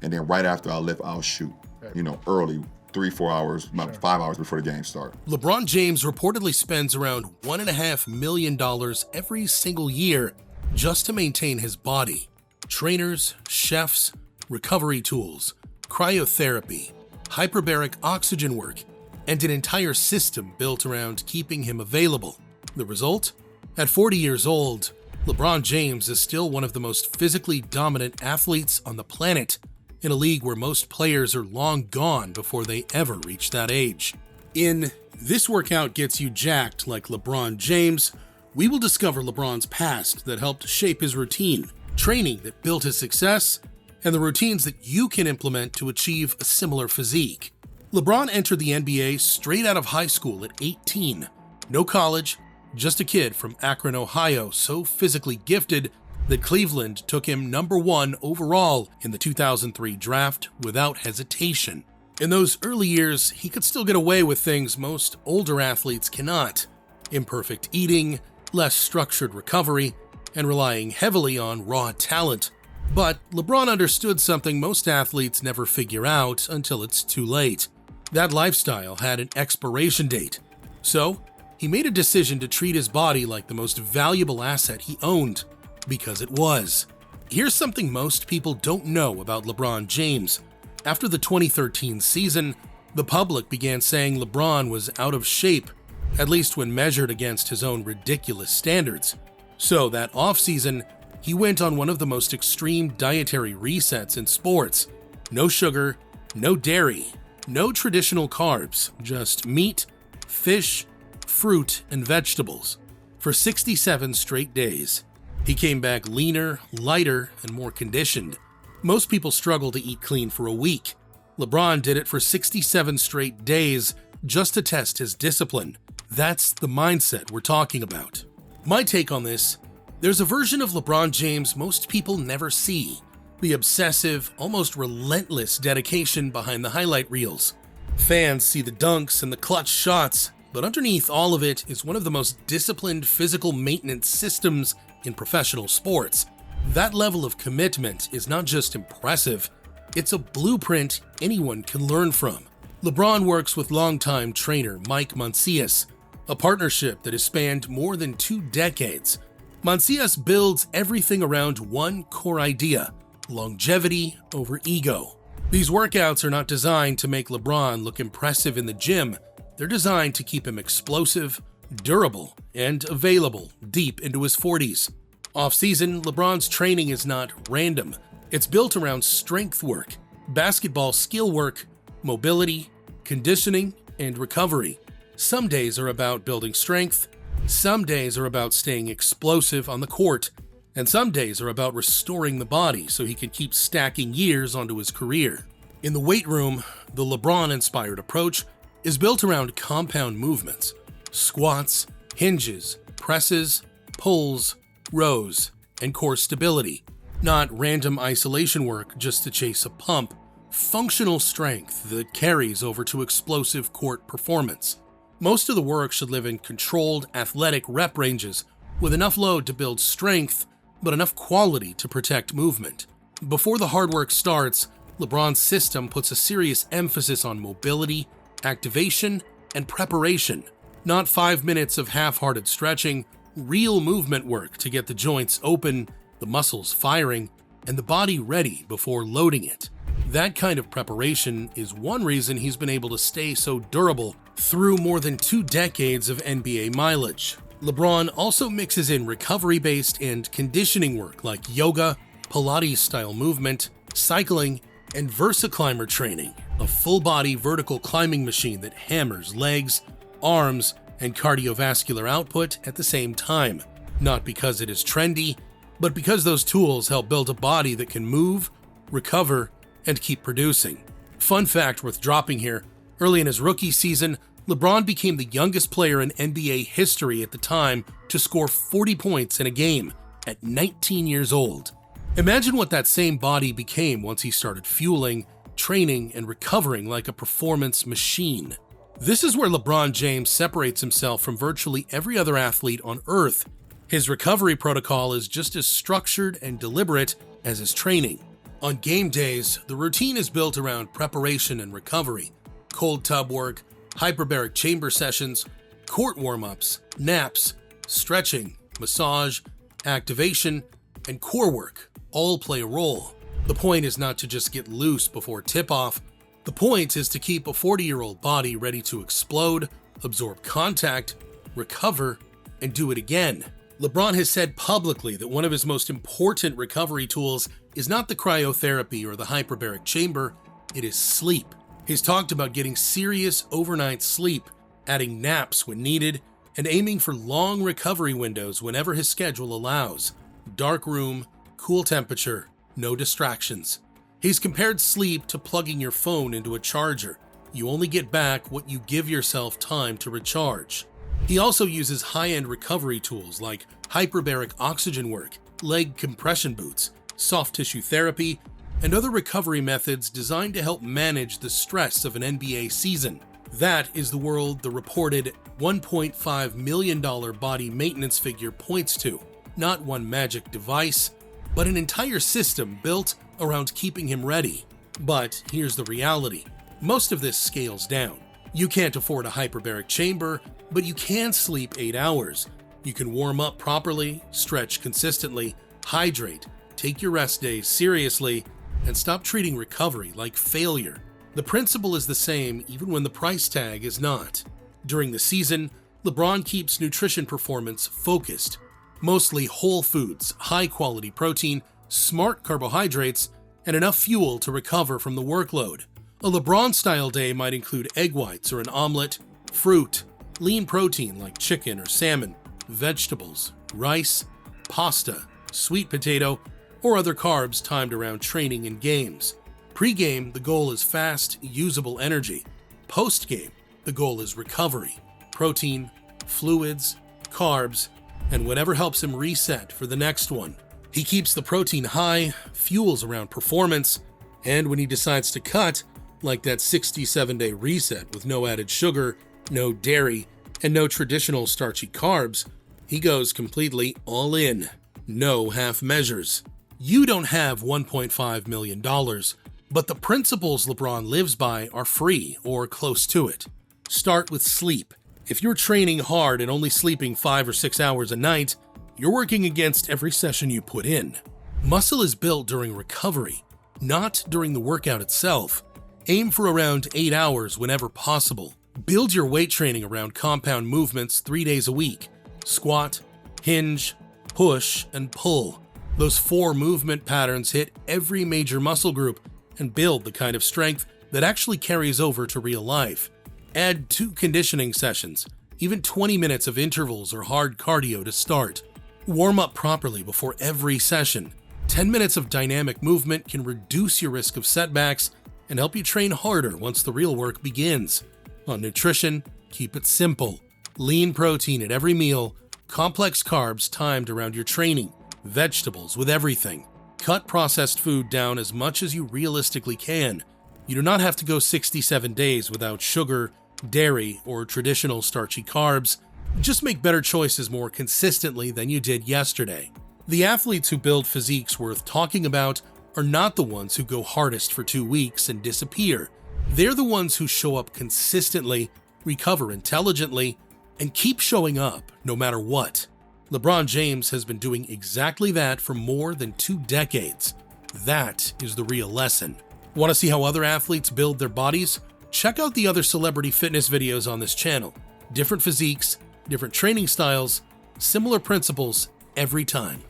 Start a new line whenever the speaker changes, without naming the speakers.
And then right after I lift, I'll shoot, early, 3-4 hours, about 5 hours before the game starts.
LeBron James reportedly spends around $1.5 million every single year just to maintain his body. Trainers, chefs, recovery tools, cryotherapy, hyperbaric oxygen work, and an entire system built around keeping him available. The result? At 40 years old, LeBron James is still one of the most physically dominant athletes on the planet, in a league where most players are long gone before they ever reach that age. In This Workout Gets You Jacked Like LeBron James, we will discover LeBron's past that helped shape his routine, training that built his success, and the routines that you can implement to achieve a similar physique. LeBron entered the NBA straight out of high school at 18. No college, just a kid from Akron, Ohio, so physically gifted that Cleveland took him number 1 overall in the 2003 draft without hesitation. In those early years, he could still get away with things most older athletes cannot: imperfect eating, less structured recovery, and relying heavily on raw talent. But LeBron understood something most athletes never figure out until it's too late. That lifestyle had an expiration date. So, he made a decision to treat his body like the most valuable asset he owned, because it was. Here's something most people don't know about LeBron James. After the 2013 season, the public began saying LeBron was out of shape, at least when measured against his own ridiculous standards. So that offseason, he went on one of the most extreme dietary resets in sports. No sugar, no dairy, no traditional carbs, just meat, fish, fruit, and vegetables. For 67 straight days. He came back leaner, lighter, and more conditioned. Most people struggle to eat clean for a week. LeBron did it for 67 straight days just to test his discipline. That's the mindset we're talking about. My take on this: there's a version of LeBron James most people never see. The obsessive, almost relentless dedication behind the highlight reels. Fans see the dunks and the clutch shots, but underneath all of it is one of the most disciplined physical maintenance systems in professional sports. That level of commitment is not just impressive, it's a blueprint anyone can learn from. LeBron works with longtime trainer Mike Mancias, a partnership that has spanned more than 2 decades. Mancias builds everything around one core idea: longevity over ego. These workouts are not designed to make LeBron look impressive in the gym. They're designed to keep him explosive, durable, and available deep into his 40s. Off-season, LeBron's training is not random. It's built around strength work, basketball skill work, mobility, conditioning, and recovery. Some days are about building strength, some days are about staying explosive on the court, and some days are about restoring the body so he can keep stacking years onto his career. In the weight room, the LeBron-inspired approach is built around compound movements: squats, hinges, presses, pulls, rows, and core stability. Not random isolation work just to chase a pump. Functional strength that carries over to explosive court performance. Most of the work should live in controlled, athletic rep ranges with enough load to build strength, but enough quality to protect movement. Before the hard work starts, LeBron's system puts a serious emphasis on mobility, activation, and preparation. Not 5 minutes of half-hearted stretching, real movement work to get the joints open, the muscles firing, and the body ready before loading it. That kind of preparation is one reason he's been able to stay so durable through more than 2 decades of NBA mileage. LeBron also mixes in recovery-based and conditioning work like yoga, Pilates-style movement, cycling, and VersaClimber training, a full-body vertical climbing machine that hammers legs, arms, and cardiovascular output at the same time. Not because it is trendy, but because those tools help build a body that can move, recover, and keep producing. Fun fact worth dropping here: early in his rookie season, LeBron became the youngest player in NBA history at the time to score 40 points in a game at 19 years old. Imagine what that same body became once he started fueling, training, and recovering like a performance machine. This is where LeBron James separates himself from virtually every other athlete on Earth. His recovery protocol is just as structured and deliberate as his training. On game days, the routine is built around preparation and recovery, cold tub work, hyperbaric chamber sessions, court warm-ups, naps, stretching, massage, activation, and core work all play a role. The point is not to just get loose before tip-off. The point is to keep a 40-year-old body ready to explode, absorb contact, recover, and do it again. LeBron has said publicly that one of his most important recovery tools is not the cryotherapy or the hyperbaric chamber, it is sleep. He's talked about getting serious overnight sleep, adding naps when needed, and aiming for long recovery windows whenever his schedule allows. Dark room, cool temperature, no distractions. He's compared sleep to plugging your phone into a charger. You only get back what you give yourself time to recharge. He also uses high-end recovery tools like hyperbaric oxygen work, leg compression boots, soft tissue therapy, and other recovery methods designed to help manage the stress of an NBA season. That is the world the reported $1.5 million body maintenance figure points to. Not one magic device, but an entire system built around keeping him ready. But here's the reality. Most of this scales down. You can't afford a hyperbaric chamber, but you can sleep 8 hours. You can warm up properly, stretch consistently, hydrate, take your rest days seriously, and stop treating recovery like failure. The principle is the same even when the price tag is not. During the season, LeBron keeps nutrition performance focused. Mostly whole foods, high-quality protein, smart carbohydrates, and enough fuel to recover from the workload. A LeBron-style day might include egg whites or an omelet, fruit, lean protein like chicken or salmon, vegetables, rice, pasta, sweet potato, or other carbs timed around training and games. Pre-game, the goal is fast, usable energy. Post-game, the goal is recovery, protein, fluids, carbs, and whatever helps him reset for the next one. He keeps the protein high, fuels around performance, and when he decides to cut, like that 67-day reset with no added sugar, no dairy, and no traditional starchy carbs, he goes completely all in. No half measures. You don't have $1.5 million, but the principles LeBron lives by are free or close to it. Start with sleep. If you're training hard and only sleeping 5 or 6 hours a night, you're working against every session you put in. Muscle is built during recovery, not during the workout itself. Aim for around 8 hours whenever possible. Build your weight training around compound movements 3 days a week. Squat, hinge, push, and pull. Those 4 movement patterns hit every major muscle group and build the kind of strength that actually carries over to real life. Add 2 conditioning sessions, even 20 minutes of intervals or hard cardio to start. Warm up properly before every session. 10 minutes of dynamic movement can reduce your risk of setbacks and help you train harder once the real work begins. On nutrition, keep it simple. Lean protein at every meal, complex carbs timed around your training, vegetables with everything. Cut processed food down as much as you realistically can. You do not have to go 67 days without sugar, dairy, or traditional starchy carbs. Just make better choices more consistently than you did yesterday. The athletes who build physiques worth talking about are not the ones who go hardest for 2 weeks and disappear. They're the ones who show up consistently, recover intelligently, and keep showing up no matter what. LeBron James has been doing exactly that for more than 2 decades. That is the real lesson. Want to see how other athletes build their bodies? Check out the other celebrity fitness videos on this channel. Different physiques, different training styles, similar principles every time.